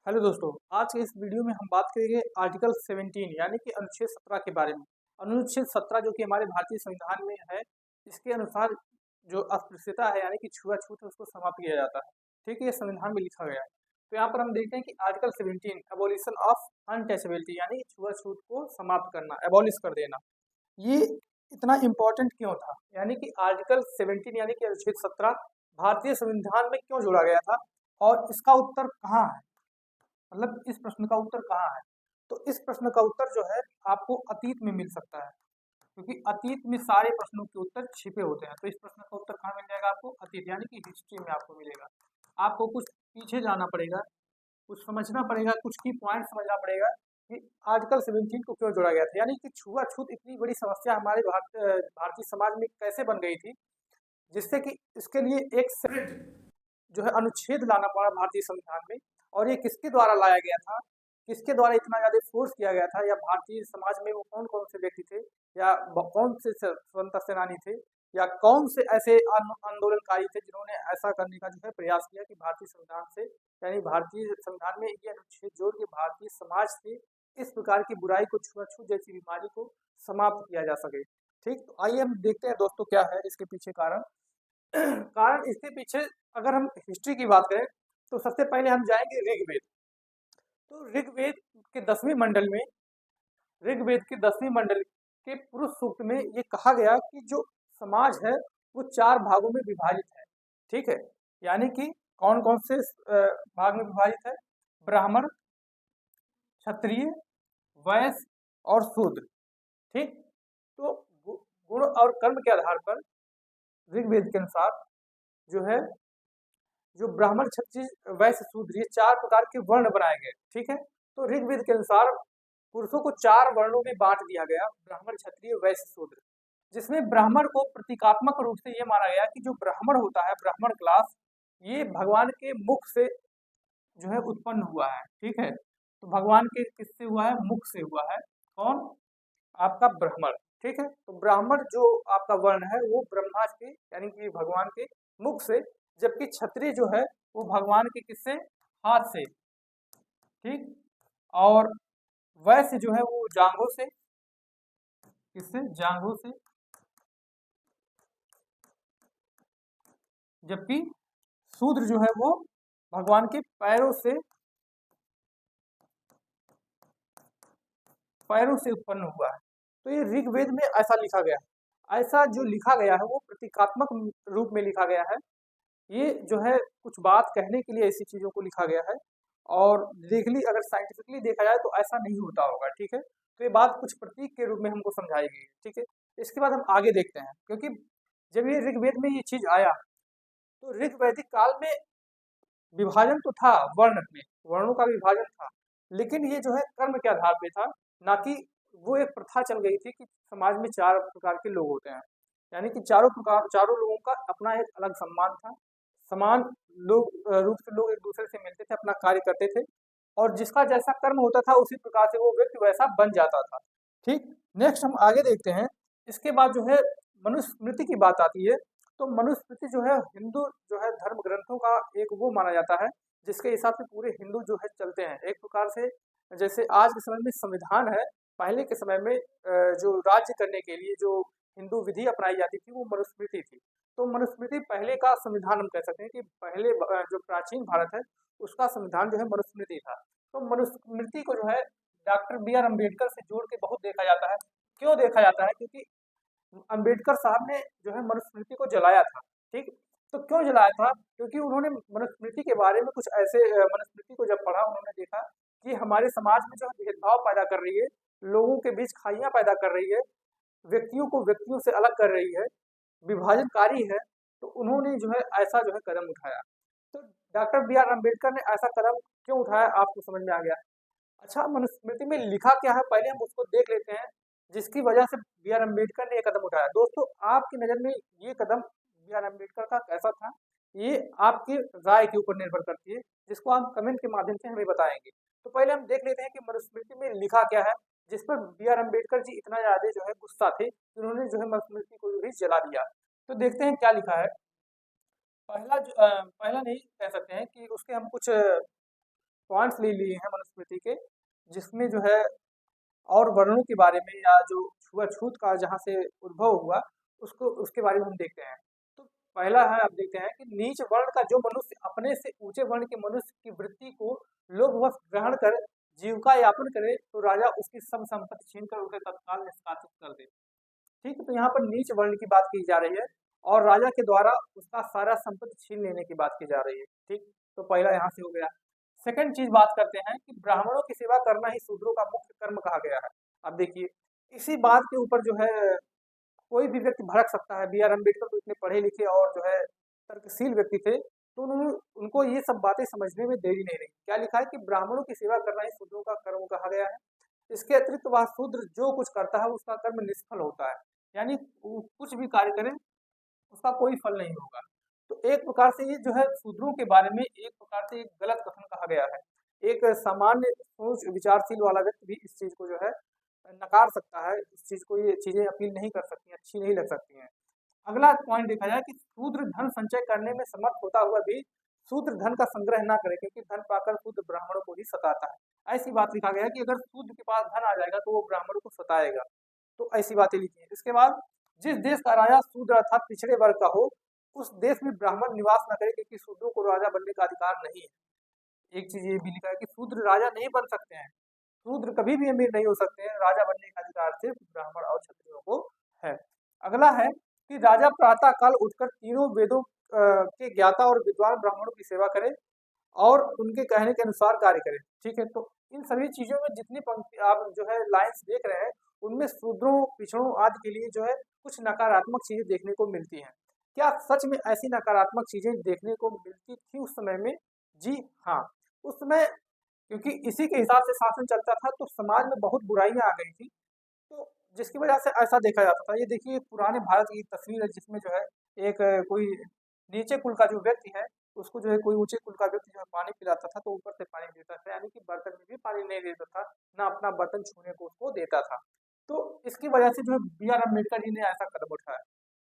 Hello दोस्तों, आज के इस वीडियो में हम बात करेंगे आर्टिकल 17 यानी कि अनुच्छेद 17 के बारे में। अनुच्छेद 17 जो कि हमारे भारतीय संविधान में है, इसके अनुसार जो अस्पृश्यता है यानी कि छुआछूत है उसको समाप्त किया जाता है। ठीक है, ये संविधान में लिखा गया है। तो यहाँ पर हम देखते हैं कि आर्टिकल 17 एबोलिशन ऑफ अनटचेबिलिटी यानी कि छुआछूत को समाप्त करना, एबॉलिश कर देना। ये इतना इम्पोर्टेंट क्यों था? यानी कि आर्टिकल 17 यानी कि अनुच्छेद 17 भारतीय संविधान में क्यों जोड़ा गया था और इसका उत्तर कहाँ है? मतलब इस प्रश्न का उत्तर कहाँ है? तो इस प्रश्न का उत्तर जो है आपको अतीत में मिल सकता है, क्योंकि अतीत में सारे प्रश्नों के उत्तर छिपे होते हैं। तो इस प्रश्न का उत्तर कहाँ मिल जाएगा आपको? अतीत यानी कि हिस्ट्री में आपको मिलेगा। आपको कुछ पीछे जाना पड़ेगा, कुछ समझना पड़ेगा, कुछ की पॉइंट समझना पड़ेगा कि आर्टिकल 17 को क्यों जोड़ा गया था, यानी कि छुआछूत इतनी बड़ी समस्या हमारे भारतीय समाज में कैसे बन गई थी, जिससे कि इसके लिए एक सेपरेट जो है अनुच्छेद लाना पड़ा भारतीय संविधान में। और ये किसके द्वारा लाया गया था, किसके द्वारा इतना ज्यादा फोर्स किया गया था, या भारतीय समाज में वो कौन कौन से व्यक्ति थे, या कौन से स्वतंत्रता सेनानी थे, या कौन से ऐसे आंदोलनकारी थे जिन्होंने ऐसा करने का जो है प्रयास किया कि भारतीय संविधान से यानी भारतीय संविधान में ये अनुच्छेद जोड़ के भारतीय समाज से इस प्रकार की बुराई को, छुआछूत जैसी बीमारी को समाप्त किया जा सके। ठीक, तो आइए हम देखते हैं दोस्तों क्या है इसके पीछे कारण। कारण इसके पीछे अगर हम हिस्ट्री की बात करें तो सबसे पहले हम जाएंगे ऋग्वेद। तो ऋग्वेद के 10वें मंडल में, ऋग्वेद के 10वें मंडल के पुरुष सूक्त में ये कहा गया कि जो समाज है वो 4 भागों में विभाजित है। ठीक है, यानी कि कौन कौन से भाग में विभाजित है? ब्राह्मण, क्षत्रिय, वैश्य और शूद्र। ठीक, तो गुण और कर्म के आधार पर ऋग्वेद के अनुसार जो है, जो ब्राह्मण, क्षत्रिय, वैश्य, शूद्र, ये 4 प्रकार के वर्ण बनाए गए। ठीक है, तो ऋग्वेद के अनुसार पुरुषों को 4 वर्णों में बांट दिया गया, ब्राह्मण, क्षत्रिय, वैश्य, शूद्र। जिसमें ब्राह्मण को प्रतीकात्मक रूप से ये माना गया कि जो ब्राह्मण होता है, ब्राह्मण क्लास, ये भगवान के मुख से जो है उत्पन्न हुआ है। ठीक है, तो भगवान के किससे हुआ है? मुख से हुआ है। कौन? आपका ब्राह्मण। ठीक है, तो ब्राह्मण जो आपका वर्ण है वो ब्रह्मा के यानी कि भगवान के मुख से, जबकि क्षत्रिय जो है वो भगवान के किससे? हाथ से। ठीक, और वैश्य जो है वो जांघों से। किससे? जांघों से। जबकि शूद्र जो है वो भगवान के पैरों से, पैरों से उत्पन्न हुआ है। तो ये ऋग्वेद में ऐसा लिखा गया है। ऐसा जो लिखा गया है वो प्रतीकात्मक रूप में लिखा गया है। ये जो है कुछ बात कहने के लिए ऐसी चीजों को लिखा गया है, और लीगली अगर साइंटिफिकली देखा जाए तो ऐसा नहीं होता होगा। ठीक है, तो ये बात कुछ प्रतीक के रूप में हमको समझाई गई है। ठीक है, इसके बाद हम आगे देखते हैं, क्योंकि जब ये ऋग्वेद में ये चीज आया तो ऋग्वैदिक काल में विभाजन तो था, वर्ण में वर्णों का विभाजन था, लेकिन ये जो है कर्म के आधार पे था, ना कि वो एक प्रथा चल गई थी कि समाज में 4 प्रकार के लोग होते हैं, यानी कि चारों लोगों का अपना एक अलग सम्मान था। समान लोग रूप से लोग एक दूसरे से मिलते थे, अपना कार्य करते थे, और जिसका जैसा कर्म होता था उसी प्रकार से वो व्यक्ति वैसा बन जाता था। ठीक, नेक्स्ट हम आगे देखते हैं। इसके बाद जो है मनुस्मृति की बात आती है। तो मनुस्मृति जो है हिंदू जो है धर्म ग्रंथों का एक वो माना जाता है, जिसके हिसाब से पूरे हिंदू जो है चलते हैं। एक प्रकार से जैसे आज के समय में संविधान है, पहले के समय में जो राज्य करने के लिए जो हिंदू विधि अपनाई जाती थी वो मनुस्मृति थी। तो मनुस्मृति पहले का संविधान हम कह सकते हैं कि पहले जो प्राचीन भारत है उसका संविधान जो है मनुस्मृति था। तो मनुस्मृति को जो है डॉक्टर बी आर अम्बेडकर से जोड़ के बहुत देखा जाता है। क्यों देखा जाता है? क्योंकि अम्बेडकर साहब ने जो है मनुस्मृति को जलाया था। ठीक, तो क्यों जलाया था? क्योंकि उन्होंने मनुस्मृति के बारे में कुछ ऐसे मनुस्मृति को जब पढ़ा, उन्होंने देखा कि हमारे समाज में जो है भेदभाव पैदा कर रही है, लोगों के बीच खाइयां पैदा कर रही है, व्यक्तियों को व्यक्तियों से अलग कर रही है, विभाजनकारी है। तो उन्होंने जो है ऐसा जो है कदम उठाया। तो डॉक्टर बी आर अम्बेडकर ने ऐसा कदम क्यों उठाया आपको समझ में आ गया। अच्छा, मनुस्मृति में लिखा क्या है पहले हम उसको देख लेते हैं, जिसकी वजह से बी आर अम्बेडकर ने ये कदम उठाया। दोस्तों, आपकी नज़र में ये कदम बी आर अम्बेडकर का कैसा था, ये आपकी राय के ऊपर निर्भर करती है, जिसको आप कमेंट के माध्यम से हमें बताएंगे। तो पहले हम देख लेते हैं कि मनुस्मृति में लिखा क्या है, जिस पर बी आर अम्बेडकर जी इतना ज्यादा जो है गुस्सा थे, उन्होंने जो है मनुस्मृति को भी जला दिया। तो देखते हैं क्या लिखा है। पहला नहीं कह सकते हैं कि उसके हम कुछ पॉइंट्स ले लिए हैं मनुस्मृति के, जिसमें जो है और वर्णों के बारे में या जो छुआछूत का जहाँ से उद्भव हुआ उसको उसके बारे में हम देखते हैं। तो पहला है, आप देखते हैं कि नीच वर्ण का जो मनुष्य अपने से ऊंचे वर्ण के मनुष्य की वृत्ति को लोभवश ग्रहण कर जीविका यापन करे तो राजा उसकी सब संपत्ति छीन कर उसे तत्काल निष्कासित कर दे। ठीक है, तो यहाँ पर नीच वर्ण की बात की जा रही है और राजा के द्वारा उसका सारा संपत्ति छीन लेने की बात की जा रही है। ठीक, तो पहला यहाँ से हो गया। सेकंड चीज बात करते हैं कि ब्राह्मणों की सेवा करना ही शूद्रों का मुख्य कर्म कहा गया है। अब देखिए, इसी बात के ऊपर जो है कोई भी व्यक्ति भड़क सकता है। B.R. अम्बेडकर तो इतने पढ़े लिखे और जो है तर्कशील व्यक्ति थे, तो उनको ये सब बातें समझने में देरी नहीं रही। क्या लिखा है कि ब्राह्मणों की सेवा करना ही शूद्रों का कर्म कहा गया है। इसके अतिरिक्त वह शूद्र जो कुछ करता है उसका कर्म निष्फल होता है, यानी कुछ भी कार्य करें उसका कोई फल नहीं होगा। तो एक प्रकार से ये जो है शूद्रों के बारे में एक प्रकार से एक गलत कथन कहा गया है। एक सामान्य सोच विचारशील वाला व्यक्ति भी इस चीज को जो है नकार सकता है, इस चीज को, ये चीजें अपील नहीं कर सकती, अच्छी नहीं लग सकती हैं। अगला पॉइंट देखा जाए कि शूद्र धन संचय करने में समर्थ होता हुआ भी शूद्र धन का संग्रह ना करे, क्योंकि धन पाकर शूद्र ब्राह्मणों को ही सताता है। ऐसी बात लिखा गया है कि अगर शूद्र के पास धन आ जाएगा तो वो ब्राह्मणों को सताएगा। तो ऐसी बातें लिखी है। इसके बाद, जिस देश का राजा शूद्र अर्थात पिछड़े वर्ग का हो उस देश में ब्राह्मण निवास न करे, क्योंकि शूद्रों को राजा बनने का अधिकार नहीं है। एक चीज ये भी लिखा है कि शूद्र राजा नहीं बन सकते हैं, शूद्र कभी भी अमीर नहीं हो सकते हैं, राजा बनने का अधिकार सिर्फ ब्राह्मण और क्षत्रियों को है। अगला है कि राजा प्रातः काल उठकर तीनों वेदों के ज्ञाता और विद्वान ब्राह्मणों की सेवा करे और उनके कहने के अनुसार कार्य करे। ठीक है, तो इन सभी चीजों में जितनी पंक्ति आप जो है लाइन्स देख रहे हैं उनमें शूद्रों पिछड़ों आदि के लिए जो है कुछ नकारात्मक चीजें देखने को मिलती हैं। क्या सच में ऐसी नकारात्मक चीजें देखने को मिलती थी उस समय में? जी हाँ, उस समय क्योंकि इसी के हिसाब से शासन चलता था तो समाज में बहुत बुराइयां आ गई थी, तो जिसकी वजह से ऐसा देखा जाता था। ये देखिए पुराने भारत की तस्वीर है जिसमें जो है एक कोई नीचे कुल का जो व्यक्ति है उसको जो है कोई ऊंचे कुल का व्यक्ति जो है पानी पिलाता था तो ऊपर से पानी देता था, यानी कि बर्तन में भी पानी नहीं देता था, ना अपना बर्तन छूने को उसको देता था। तो इसकी वजह से जो है B.R. अम्बेडकर जी ने ऐसा कदम उठाया।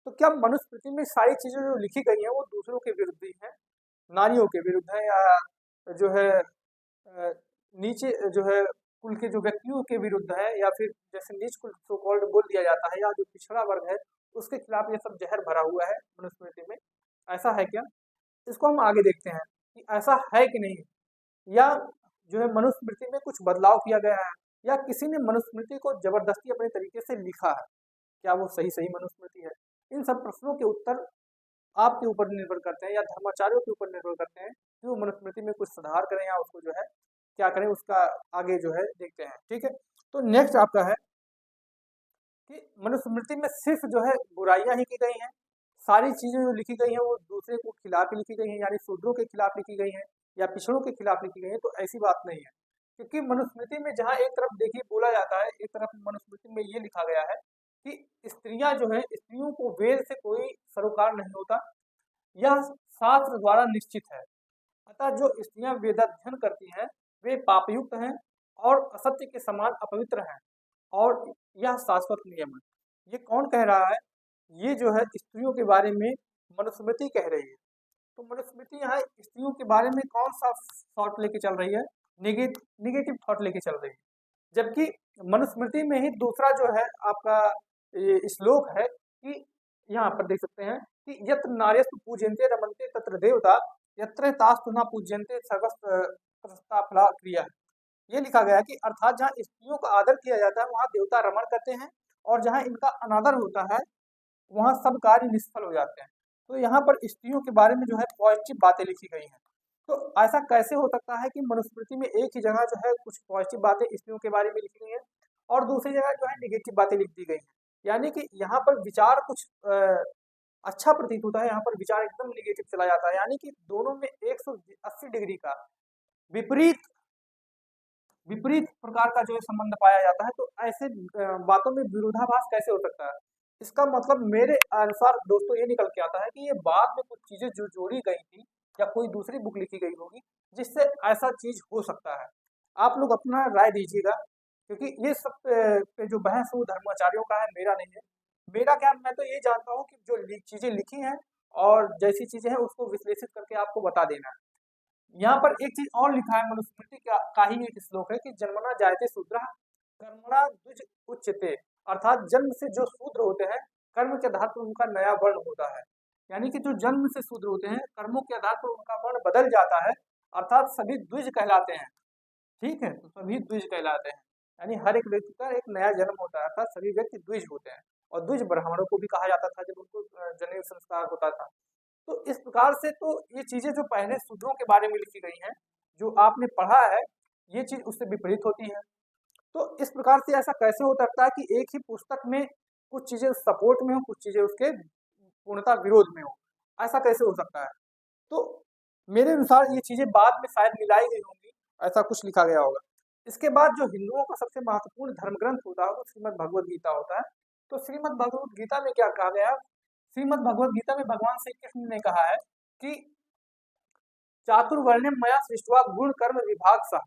तो क्या मनुस्मृति में सारी चीजें जो लिखी गई हैं वो दूसरों के विरुद्ध ही है, नारियों के विरुद्ध है, या जो है नीचे जो है कुल के जो व्यक्तियों के विरुद्ध है, या फिर जैसे नीच कुल सो कॉल्ड बोल दिया जाता है, या जो पिछड़ा वर्ग है उसके खिलाफ ये सब जहर भरा हुआ है मनुस्मृति में? ऐसा है क्या? इसको हम आगे देखते हैं कि ऐसा है कि नहीं, या जो है मनुस्मृति में कुछ बदलाव किया गया है, या किसी ने मनुस्मृति को जबरदस्ती अपने तरीके से लिखा है। क्या वो सही सही मनुस्मृति है? इन सब प्रश्नों के उत्तर आपके ऊपर निर्भर करते हैं या धर्माचार्यों के ऊपर निर्भर करते हैं कि वो मनुस्मृति में कुछ सुधार करें या उसको जो है क्या करें, उसका आगे जो है देखते हैं। ठीक है, तो नेक्स्ट आपका है कि मनुस्मृति में सिर्फ जो है बुराइयां ही की गई हैं, सारी चीजें जो लिखी गई हैं वो दूसरे को खिलाफ ही लिखी गई हैं, यानी शूद्रों के खिलाफ लिखी गई हैं या पिछड़ों के खिलाफ लिखी गई हैं, तो ऐसी बात नहीं है। क्योंकि मनुस्मृति में जहाँ एक तरफ देखिए बोला जाता है, एक तरफ मनुस्मृति में ये लिखा गया है कि स्त्रियां जो है, स्त्रियों को वेद से कोई सरोकार नहीं होता, यह शास्त्र द्वारा निश्चित है। अतः जो स्त्रियां वेदाध्ययन करती हैं वे पापयुक्त हैं और असत्य के समान अपवित्र हैं, और यह शाश्वत नियम है। ये कौन कह रहा है? ये जो है स्त्रियों के बारे में मनुस्मृति कह रही है। तो मनुस्मृति यहाँ स्त्रियों के बारे में कौन सा थॉट लेके चल रही है? निगेटिव थॉट लेके चल रही है। जबकि मनुस्मृति में ही दूसरा जो है आपका ये श्लोक है कि यहाँ पर देख सकते हैं कि यत्र नार्यस्तु पूज्यन्ते रमन्ते तत्र देवता यत्र तास्तु न पूज्यन्ते सर्वस्व फला क्रिया। ये लिखा गया है कि अर्थात जहाँ स्त्रियों का आदर किया जाता है वहाँ देवता रमण करते हैं, और जहाँ इनका अनादर होता है वहाँ सब कार्य निष्फल हो जाते हैं। तो यहाँ पर स्त्रियों के बारे में जो है पॉजिटिव बातें लिखी गई हैं। तो ऐसा कैसे हो सकता है कि मनुस्मृति में एक ही जगह जो है कुछ पॉजिटिव बातें स्त्रियों के बारे में लिखी गई हैं और दूसरी जगह जो है निगेटिव बातें लिख दी गई हैं? यानी कि यहाँ पर विचार कुछ अच्छा प्रतीत होता है, यहाँ पर विचार एकदम निगेटिव चला जाता है, यानी कि दोनों में 180 डिग्री का विपरीत विपरीत प्रकार का जो है संबंध पाया जाता है। तो ऐसे बातों में विरोधाभास कैसे हो सकता है? इसका मतलब मेरे अनुसार दोस्तों ये निकल के आता है कि ये बाद में कुछ चीजें जो जोड़ी गई थी या कोई दूसरी बुक लिखी गई होगी जिससे ऐसा चीज हो सकता है। आप लोग अपना राय दीजिएगा, क्योंकि ये सब पे जो बहस वो धर्माचार्यों का है, मेरा नहीं है। मेरा क्या, मैं तो ये जानता हूँ कि जो चीजें लिखी हैं और जैसी चीजें हैं उसको विश्लेषित करके आपको बता देना है। यहाँ पर एक चीज और लिखा है, मनुस्मृति का ही एक श्लोक है कि जन्मना जायते शूद्रः कर्मणा द्विज उच्यते, अर्थात जन्म से जो शूद्र होते हैं कर्म के आधार पर उनका नया वर्ण होता है। यानी कि जो जन्म से शूद्र होते हैं कर्मों के आधार पर उनका वर्ण बदल जाता है, अर्थात सभी द्विज कहलाते हैं। ठीक है, तो सभी द्विज कहलाते हैं, यानी हर एक व्यक्ति का एक नया जन्म होता है, अर्थात सभी व्यक्ति द्विज होते हैं। और द्विज ब्राह्मणों को भी कहा जाता था जब उनको जनेऊ संस्कार होता था। तो इस प्रकार से तो ये चीजें जो पहले शूद्रों के बारे में लिखी गई हैं, जो आपने पढ़ा है, ये चीज उससे विपरीत होती है। तो इस प्रकार से ऐसा कैसे हो सकता है कि एक ही पुस्तक में कुछ चीजें सपोर्ट में हो, कुछ चीजें उसके पूर्णतः विरोध में हो, ऐसा कैसे हो सकता है? तो मेरे अनुसार ये चीजें बाद में शायद मिलाई गई होंगी, ऐसा कुछ लिखा गया होगा। इसके बाद जो हिंदुओं का सबसे महत्वपूर्ण धर्म ग्रंथ होता है वो श्रीमद् भगवद गीता होता है। तो श्रीमद् भगवद गीता में क्या कहा गया? श्रीमद् भगवद गीता में भगवान श्री कृष्ण ने कहा है कि चातुर्वर्ण्यम मया सृष्ट्वा गुण कर्म विभाग सा।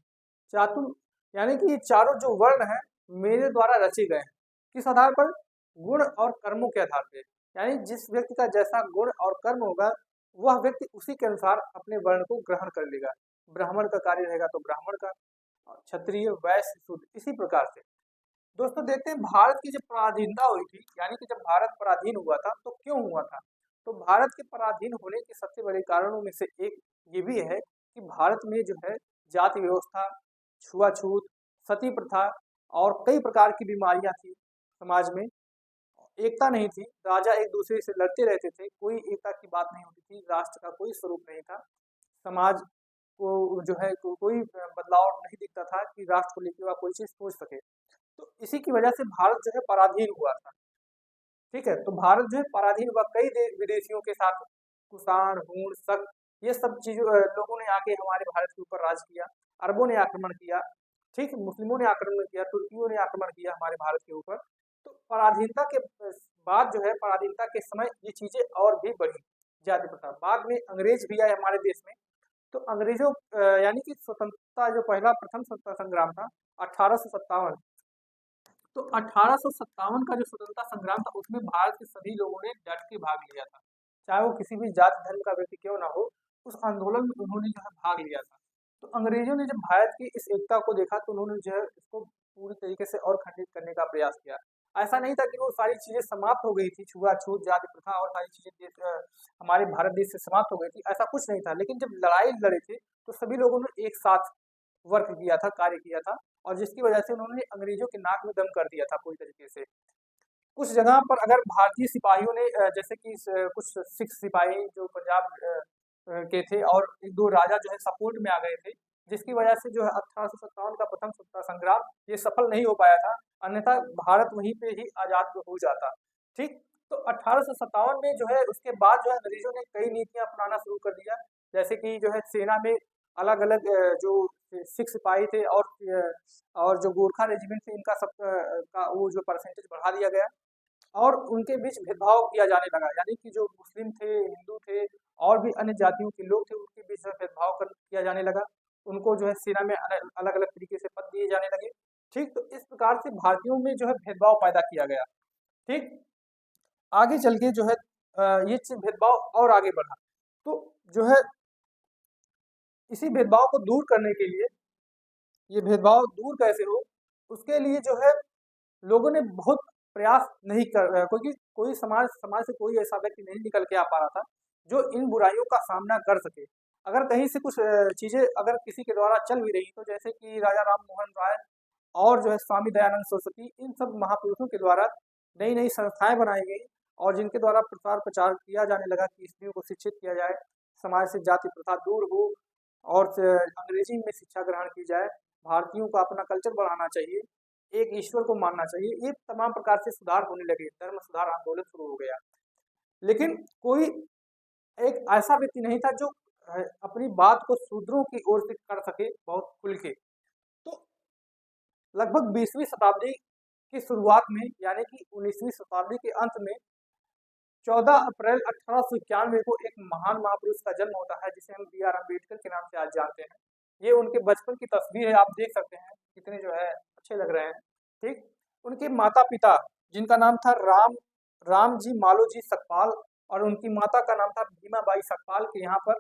चातुर यानी कि ये चारों जो वर्ण हैं मेरे द्वारा रचे गए हैं। किस आधार पर? गुण और कर्मों के आधार पर। यानी जिस व्यक्ति का जैसा गुण और कर्म होगा वह व्यक्ति उसी के अनुसार अपने वर्ण को ग्रहण कर लेगा। ब्राह्मण का कार्य रहेगा तो ब्राह्मण का, क्षत्रिय, वैश्य, शूद्र, इसी प्रकार से। दोस्तों देखते हैं भारत की जब पराधीनता हुई थी, यानी कि जब भारत पराधीन हुआ था तो क्यों हुआ था? तो भारत के पराधीन होने के सबसे बड़े कारणों में से एक ये भी है कि भारत में जो है जाति व्यवस्था, छुआछूत, सती प्रथा और कई प्रकार की बीमारियां थी समाज में। एकता नहीं थी, राजा एक दूसरे से लड़ते रहते थे, कोई एकता की बात नहीं होती थी, राष्ट्र का कोई स्वरूप नहीं था, समाज को जो है कोई बदलाव नहीं दिखता था कि राष्ट्र को लेकर वह कोई चीज सोच सके। तो इसी की वजह से भारत जो है पराधीन हुआ था। ठीक है, तो भारत जो है पराधीन हुआ कई विदेशियों के साथ, कुषाण, हूण, शक, ये सब चीजों लोगों ने आके हमारे भारत के ऊपर राज किया। अरबों ने आक्रमण किया, ठीक, मुस्लिमों ने आक्रमण किया, तुर्कियों ने आक्रमण किया हमारे भारत के ऊपर। तो पराधीनता के बाद जो है, पराधीनता के समय ये चीजें और भी बढ़ी, जाति प्रथा। बाद में अंग्रेज भी आए हमारे देश में। तो अंग्रेजों यानी कि स्वतंत्रता जो पहला प्रथम स्वतंत्रता संग्राम था 1857। तो 1857 का जो स्वतंत्रता संग्राम था उसमें भारत के सभी लोगों ने डट के भाग लिया था, चाहे वो किसी भी जाति धर्म का व्यक्ति क्यों ना हो, उस आंदोलन में उन्होंने जो है भाग लिया था। तो अंग्रेजों ने जब भारत की इस एकता को देखा तो उन्होंने जो है इसको पूरी तरीके से और खंडित करने का प्रयास किया। ऐसा नहीं था कि वो सारी चीजें समाप्त हो गई थी, छुआछूत, जाति प्रथा और सारी चीजें हमारे भारत देश से समाप्त हो गई थी, ऐसा कुछ नहीं था। लेकिन जब लड़ाई लड़े थे तो सभी लोगों ने एक साथ वर्क किया था, कार्य किया था, और जिसकी वजह से उन्होंने अंग्रेजों के नाक में दम कर दिया था पूरी तरीके से। कुछ जगह पर अगर भारतीय सिपाहियों ने जैसे कि कुछ सिख सिपाही जो पंजाब के थे और एक दो राजा जो है सपोर्ट में आ गए थे, जिसकी वजह से जो है 1857 का प्रथम स्वतंत्रता संग्राम ये सफल नहीं हो पाया था, अन्यथा भारत वहीं पे ही आजाद हो जाता। ठीक, तो 1857 में जो है उसके बाद जो है अंग्रेजों ने कई नीतियां अपनाना शुरू कर दिया, जैसे कि जो है सेना में अलग अलग जो सिख सिपाही थे और जो गोरखा रेजिमेंट थे इनका सब का वो जो परसेंटेज बढ़ा दिया गया और उनके बीच भेदभाव किया जाने लगा। यानी कि जो मुस्लिम थे, हिंदू थे और भी अन्य जातियों के लोग थे उनके बीच में भेदभाव किया जाने लगा। उनको जो है सेना में अलग अलग तरीके से पद दिए जाने लगे। ठीक, तो इस प्रकार से भारतीयों में जो है भेदभाव पैदा किया गया। ठीक, आगे चल के जो है ये भेदभाव और आगे बढ़ा। तो जो है इसी भेदभाव को दूर करने के लिए, ये भेदभाव दूर कैसे हो उसके लिए जो है लोगों ने बहुत प्रयास नहीं कर, क्योंकि कोई समाज से कोई ऐसा व्यक्ति नहीं निकल के आ पा रहा था जो इन बुराइयों का सामना कर सके। अगर कहीं से कुछ चीजें अगर किसी के द्वारा चल भी रही तो जैसे कि राजा राम मोहन राय और जो है स्वामी दयानंद सरस्वती, इन सब महापुरुषों के द्वारा नई नई संस्थाएं बनाई गई और जिनके द्वारा प्रचार प्रचार किया जाने लगा कि स्त्रियों को शिक्षित किया जाए, समाज से जाति प्रथा दूर हो और अंग्रेजी में शिक्षा ग्रहण की जाए, भारतीयों को अपना कल्चर बढ़ाना चाहिए, एक ईश्वर को मानना चाहिए, ये तमाम प्रकार से सुधार होने लगे, धर्म सुधार आंदोलन शुरू हो गया। लेकिन कोई एक ऐसा व्यक्ति नहीं था जो अपनी बात को शूद्रों की ओर से कर सके बहुत खुल के। तो लगभग 20वीं शताब्दी की शुरुआत में यानी कि 19वीं शताब्दी के अंत में 14 अप्रैल 1891 को एक महान महापुरुष का जन्म होता है जिसे हम बी आर अम्बेडकर के नाम से आज जानते हैं। ये उनके बचपन की तस्वीर है, आप देख सकते हैं कितने जो है अच्छे लग रहे हैं। ठीक, उनके माता पिता जिनका नाम था राम जी मालोजी सकपाल और उनकी माता का नाम था भीमाबाई सकपाल के यहाँ पर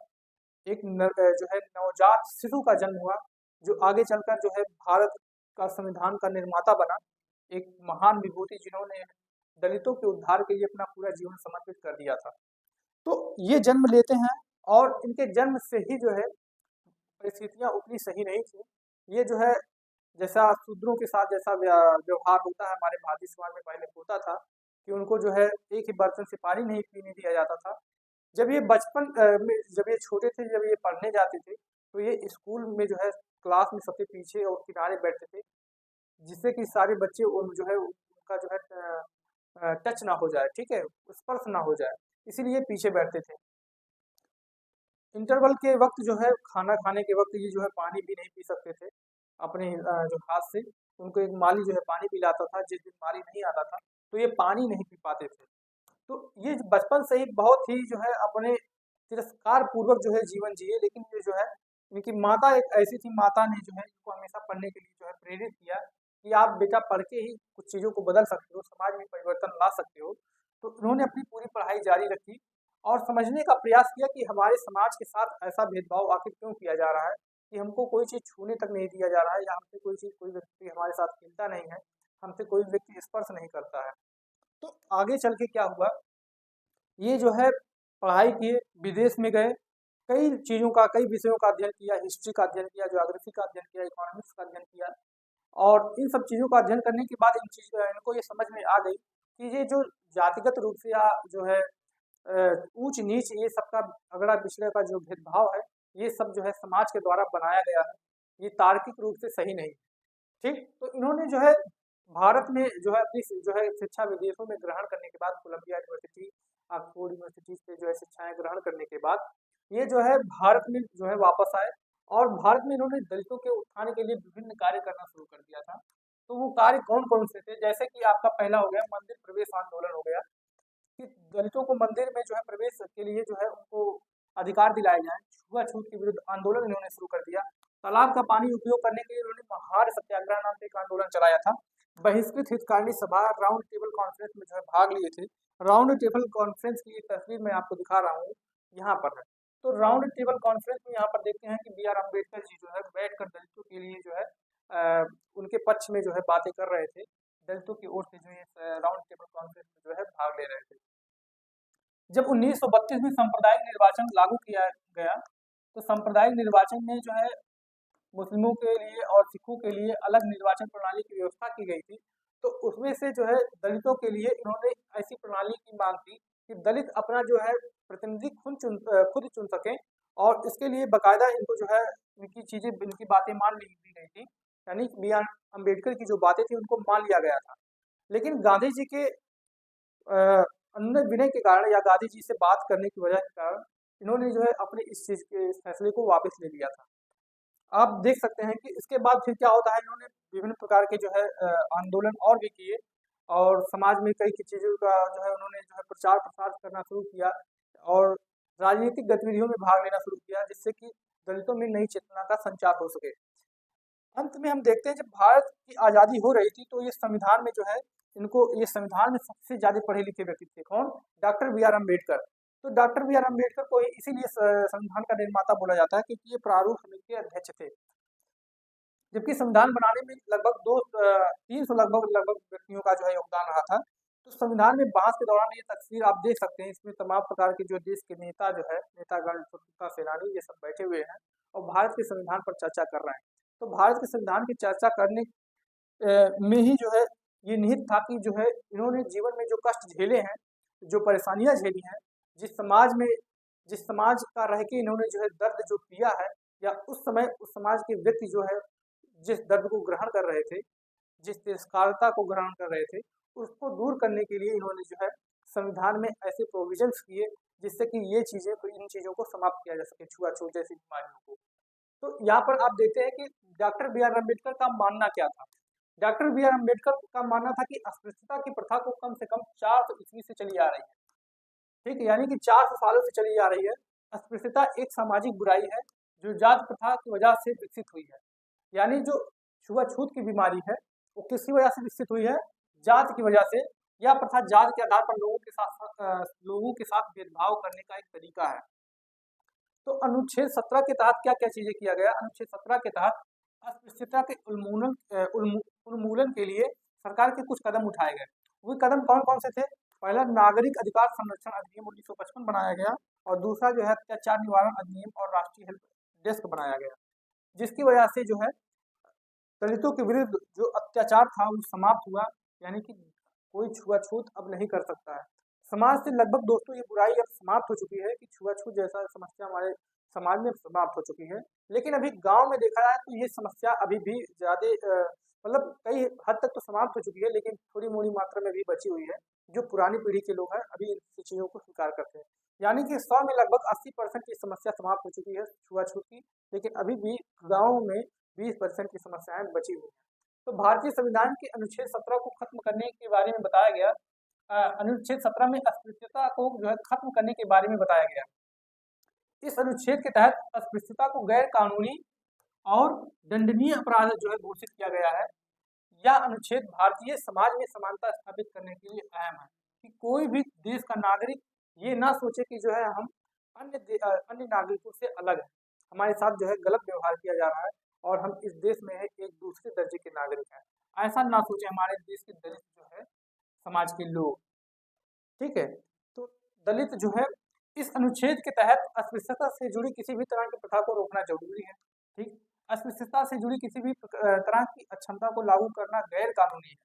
एक जो है नवजात शिशु का जन्म हुआ, जो आगे चलकर जो है भारत का संविधान का निर्माता बना, एक महान विभूति जिन्होंने दलितों के उद्धार के लिए अपना पूरा जीवन समर्पित कर दिया था। तो ये जन्म लेते हैं और इनके जन्म से ही जो है परिस्थितियाँ उतनी सही नहीं थी। ये जो है जैसा शूद्रों के साथ जैसा व्यवहार होता है हमारे भारतीय समाज में पहले होता था कि उनको जो है एक ही बर्तन से पानी नहीं पीने दिया जाता था। जब ये बचपन में जब ये छोटे थे, जब ये पढ़ने जाते थे, तो ये स्कूल में जो है क्लास में सबसे पीछे और किनारे बैठते थे, जिससे कि सारे बच्चे जो है उनका जो है टच ना हो जाए, ठीक है, स्पर्श ना हो जाए, इसीलिए पीछे बैठते थे। इंटरवल के वक्त जो है खाना खाने के वक्त ये जो है पानी भी नहीं पी सकते थे अपने जो हाथ से। उनको एक माली जो है पानी पिलाता था, जिस दिन माली नहीं आता था तो ये पानी नहीं पी पाते थे। तो ये बचपन से ही बहुत ही जो है अपने तिरस्कार पूर्वक जो है जीवन जिए, लेकिन ये जो है इनकी माता एक ऐसी थी, माता ने जो है इनको हमेशा पढ़ने के लिए जो है प्रेरित किया कि आप बेटा पढ़ के ही कुछ चीज़ों को बदल सकते हो, समाज में परिवर्तन ला सकते हो। तो उन्होंने अपनी पूरी पढ़ाई जारी रखी और समझने का प्रयास किया कि हमारे समाज के साथ ऐसा भेदभाव आखिर क्यों किया जा रहा है, कि हमको कोई चीज़ छूने तक नहीं दिया जा रहा है, या हमसे कोई चीज़ कोई व्यक्ति हमारे साथ खेलता नहीं है, हमसे कोई व्यक्ति स्पर्श नहीं करता है। तो आगे चल के क्या हुआ, ये जो है पढ़ाई किए, विदेश में गए, कई चीज़ों का, कई विषयों का अध्ययन किया, हिस्ट्री का अध्ययन किया, ज्योग्राफी का अध्ययन किया, इकोनॉमिक्स का अध्ययन किया। और इन सब चीज़ों का अध्ययन करने के बाद इनको ये समझ में आ गई कि ये जो जातिगत रूप से या जो है ऊंच नीच ये सबका अगड़ा पिछड़े का जो भेदभाव है, ये सब जो है समाज के द्वारा बनाया गया है, ये तार्किक रूप से सही नहीं। ठीक, तो इन्होंने जो है भारत में जो है अपनी जो है शिक्षा विदेशों में ग्रहण करने के बाद, कोलंबिया यूनिवर्सिटी, ऑक्सफोर्ड यूनिवर्सिटी से जो है शिक्षाएं ग्रहण करने के बाद ये जो है भारत में जो है वापस आए और भारत में इन्होंने दलितों के उत्थान के लिए विभिन्न कार्य करना शुरू कर दिया था। तो वो कार्य कौन कौन से थे, जैसे कि आपका पहला हो गया मंदिर प्रवेश आंदोलन हो गया, कि दलितों को मंदिर में जो है प्रवेश के लिए जो है उनको अधिकार दिलाए जाए। छुआछूत के विरुद्ध आंदोलन इन्होंने शुरू कर दिया। तालाब का पानी उपयोग करने के लिए उन्होंने महार सत्याग्रह नाम से एक आंदोलन चलाया था। बहिष्कृत हितकारिणी सभा, राउंड टेबल कॉन्फ्रेंस में जो है भाग लिए थे। राउंड टेबल कॉन्फ्रेंस की एक तस्वीर मैं आपको दिखा रहा हूँ, यहाँ पर है। तो राउंड टेबल कॉन्फ्रेंस में यहाँ पर देखते हैं कि बी आर अम्बेडकर जी जो है बैठकर दलितों के लिए जो है उनके पक्ष में जो है बातें कर रहे थे। दलितों की ओर से जो है राउंड टेबल कॉन्फ्रेंस में जो है भाग ले रहे थे। जब 1932 में सांप्रदायिक निर्वाचन लागू किया गया, तो सांप्रदायिक निर्वाचन में जो है मुस्लिमों के लिए और सिखों के लिए अलग निर्वाचन प्रणाली की व्यवस्था की गई थी। तो उसमें से जो है दलितों के लिए इन्होंने ऐसी प्रणाली की मांग की कि दलित अपना जो है प्रतिनिधि खुद चुन सकें, और इसके लिए बाकायदा इनको जो है इनकी चीजें, इनकी बातें मान ली गई थी। यानी बी आर अम्बेडकर की जो बातें थी उनको मान लिया गया था। लेकिन गांधी जी के अनुनय विनय के कारण या गांधी जी से बात करने की वजह के कारण इन्होंने जो है अपने इस चीज के इस फैसले को वापस ले लिया था। आप देख सकते हैं कि इसके बाद फिर क्या होता है, इन्होंने विभिन्न प्रकार के जो है आंदोलन और भी किए, और समाज में कई चीज़ों का जो है उन्होंने जो है प्रचार प्रसार करना शुरू किया, और राजनीतिक गतिविधियों में भाग लेना शुरू किया, जिससे कि दलितों में नई चेतना का संचार हो सके। अंत में हम देखते हैं जब भारत की आज़ादी हो रही थी, तो ये संविधान में जो है इनको, ये संविधान में सबसे ज़्यादा पढ़े लिखे व्यक्ति थे कौन, डॉक्टर बी आर अम्बेडकर। तो डॉक्टर बी आर अम्बेडकर को इसीलिए संविधान का निर्माता बोला जाता है, क्योंकि ये प्रारूप समिति के अध्यक्ष थे। जबकि संविधान बनाने में लगभग 300 लगभग व्यक्तियों का जो है योगदान रहा था। तो संविधान में बहस के दौरान ये तस्वीर आप देख सकते हैं, इसमें तमाम प्रकार के जो देश के नेता जो है, नेतागण, स्वतंत्रता सेनानी, ये सब बैठे हुए हैं और भारत के संविधान पर चर्चा कर रहे हैं। तो भारत के संविधान की चर्चा करने में ही जो है ये निहित था कि जो है इन्होंने जीवन में जो कष्ट झेले हैं, जो परेशानियां झेली हैं, जिस समाज का रह के इन्होंने जो है दर्द जो पिया है, या उस समय उस समाज के व्यक्ति जो है जिस दर्द को ग्रहण कर रहे थे, जिस तिरस्कारता को ग्रहण कर रहे थे, उसको दूर करने के लिए इन्होंने जो है संविधान में ऐसे प्रोविजंस किए जिससे कि ये चीजें, इन चीजों को समाप्त किया जा सके, छुआछूत जैसी बीमारियों को। तो यहाँ पर आप देखते हैं कि डॉक्टर बी आर अम्बेडकर का मानना क्या था। डॉक्टर बी आर अम्बेडकर का मानना था कि अस्पृश्यता की प्रथा को कम से कम 400 ईस्वी से चली आ रही है, ठीक है, यानी कि 400 सालों से चली आ रही है। अस्पृश्यता एक सामाजिक बुराई है जो जात प्रथा की वजह से विकसित हुई है। यानी जो छुआछूत की बीमारी है वो किसकी वजह से विकसित हुई है, जात की वजह से। यह प्रथा जात के आधार पर लोगों के साथ भेदभाव करने का एक तरीका है। तो अनुच्छेद 17 के तहत क्या क्या चीजें किया गया? अनुच्छेद 17 के तहत अस्पृश्यता के उन्मूलन के लिए सरकार के कुछ कदम उठाए गए। वो कदम कौन कौन से थे? पहला, नागरिक अधिकार संरक्षण अधिनियम 1955 बनाया गया, और दूसरा जो है अत्याचार निवारण अधिनियम और राष्ट्रीय हेल्प डेस्क बनाया गया, जिसकी वजह से जो है दलितों के विरुद्ध जो अत्याचार था वो समाप्त हुआ, यानी कि कोई छुआछूत अब नहीं कर सकता है। समाज से लगभग दोस्तों ये बुराई अब समाप्त हो चुकी है कि छुआछूत जैसा समस्या हमारे समाज में समाप्त हो चुकी है। लेकिन अभी गांव में देखा जाए तो ये समस्या अभी भी ज्यादा मतलब कई हद तक तो समाप्त हो चुकी है, लेकिन थोड़ी मोड़ी मात्रा में भी बची हुई है। जो पुरानी पीढ़ी के लोग हैं अभी इन चीजों को स्वीकार करते हैं, यानी कि 100 में लगभग 80% की समस्या समाप्त हो चुकी है छुआछूत की, लेकिन अभी भी गाँव में 20% की समस्याएं बची हुई हैं। तो भारतीय संविधान के अनुच्छेद 17 को खत्म करने के बारे में बताया गया। अनुच्छेद 17 में अस्पृश्यता को जो है खत्म करने के बारे में बताया गया। इस अनुच्छेद के तहत अस्पृश्यता को गैर कानूनी और दंडनीय अपराध जो है घोषित किया गया है। यह अनुच्छेद भारतीय समाज में समानता स्थापित करने के लिए अहम है कि कोई भी देश का नागरिक ये ना सोचे कि जो है हम अन्य नागरिकों से अलग है, हमारे साथ जो है गलत व्यवहार किया जा रहा है और हम इस देश में एक दूसरे दर्जे के नागरिक हैं। ऐसा ना सोचे हमारे देश के दलित जो है समाज के लोग। ठीक है, तो दलित जो है इस अनुच्छेद के तहत अस्पृश्यता से जुड़ी किसी भी तरह की प्रथा को रोकना जरूरी है। ठीक, अस्पृश्यता से जुड़ी किसी भी तरह की अक्षमता को लागू करना गैर कानूनी है।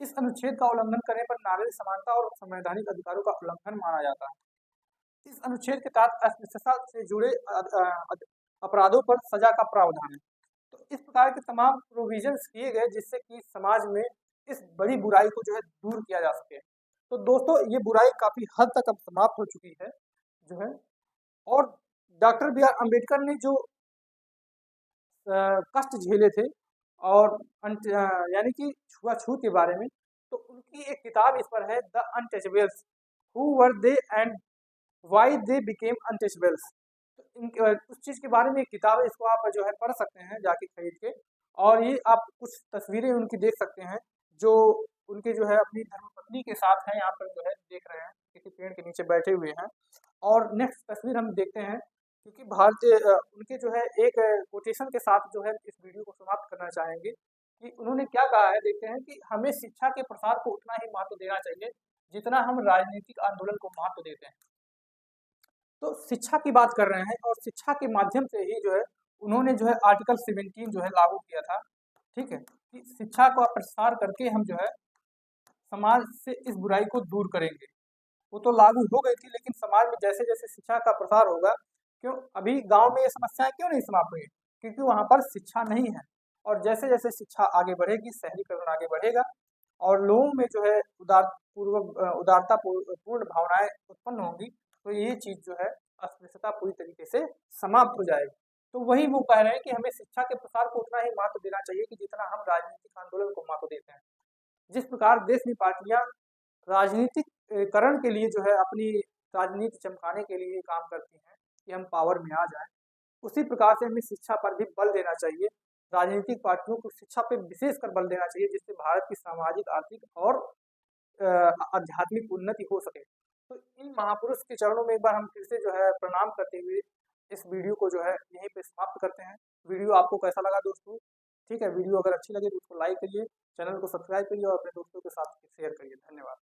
इस अनुच्छेद का उल्लंघन करने पर नागरिक समानता और संवैधानिक अधिकारों का उल्लंघन माना जाता है। इस अनुच्छेद के तहत अस्पृश्यता से जुड़े अपराधों पर सजा का प्रावधान है। तो इस प्रकार के तमाम प्रोविजंस किए गए जिससे कि समाज में इस बड़ी बुराई को जो है दूर किया जा सके। तो दोस्तों ये बुराई काफी हद तक अब समाप्त हो चुकी है जो है, और डॉक्टर बी आर अम्बेडकर ने जो कष्ट झेले थे और यानी कि छुआछूत के बारे में, तो उनकी एक किताब इस पर है, the untouchables, who were they and why they became untouchables. तो उस चीज के बारे में एक किताब है, इसको आप जो है पढ़ सकते हैं जाके खरीद के। और ये आप कुछ तस्वीरें उनकी देख सकते हैं जो उनके जो है अपनी धर्मपत्नी के साथ हैं, यहाँ पर जो है देख रहे हैं किसी पेड़ के नीचे बैठे हुए हैं। और नेक्स्ट तस्वीर हम देखते हैं, क्योंकि भारतीय उनके जो है एक कोटेशन के साथ जो है इस वीडियो को समाप्त करना चाहेंगे कि उन्होंने क्या कहा है। देखते हैं कि हमें शिक्षा के प्रसार को उतना ही महत्व देना चाहिए जितना हम राजनीतिक आंदोलन को महत्व देते हैं। तो शिक्षा की बात कर रहे हैं और शिक्षा के माध्यम से ही जो है उन्होंने जो है आर्टिकल 17 जो है लागू किया था। ठीक है, कि शिक्षा का प्रसार करके हम जो है समाज से इस बुराई को दूर करेंगे। वो तो लागू हो गई थी, लेकिन समाज में जैसे जैसे शिक्षा का प्रसार होगा, क्यों अभी गांव में ये समस्याएं क्यों नहीं समाप्त हुई? क्योंकि वहां पर शिक्षा नहीं है। और जैसे जैसे शिक्षा आगे बढ़ेगी, शहरीकरण आगे बढ़ेगा और लोगों में जो है उदारता पूर्ण भावनाएं उत्पन्न होंगी, तो ये चीज जो है अस्पृश्यता पूरी तरीके से समाप्त हो जाएगी। तो वही वो कह रहे हैं कि हमें शिक्षा के प्रसार को उतना ही महत्व देना चाहिए कि जितना हम राजनीतिक आंदोलन को महत्व देते हैं। जिस प्रकार देश में पार्टियां राजनीतिकरण के लिए जो है अपनी राजनीति चमकाने के लिए काम करती हैं कि हम पावर में आ जाएं, उसी प्रकार से हमें शिक्षा पर भी बल देना चाहिए। राजनीतिक पार्टियों को शिक्षा पर विशेष कर बल देना चाहिए जिससे भारत की सामाजिक, आर्थिक और आध्यात्मिक उन्नति हो सके। तो इन महापुरुष के चरणों में एक बार हम फिर से जो है प्रणाम करते हुए इस वीडियो को जो है यहीं पे समाप्त करते हैं। वीडियो आपको कैसा लगा दोस्तों? ठीक है, वीडियो अगर अच्छी लगे तो उसको लाइक करिए, चैनल को सब्सक्राइब करिए और अपने दोस्तों के साथ शेयर करिए। धन्यवाद।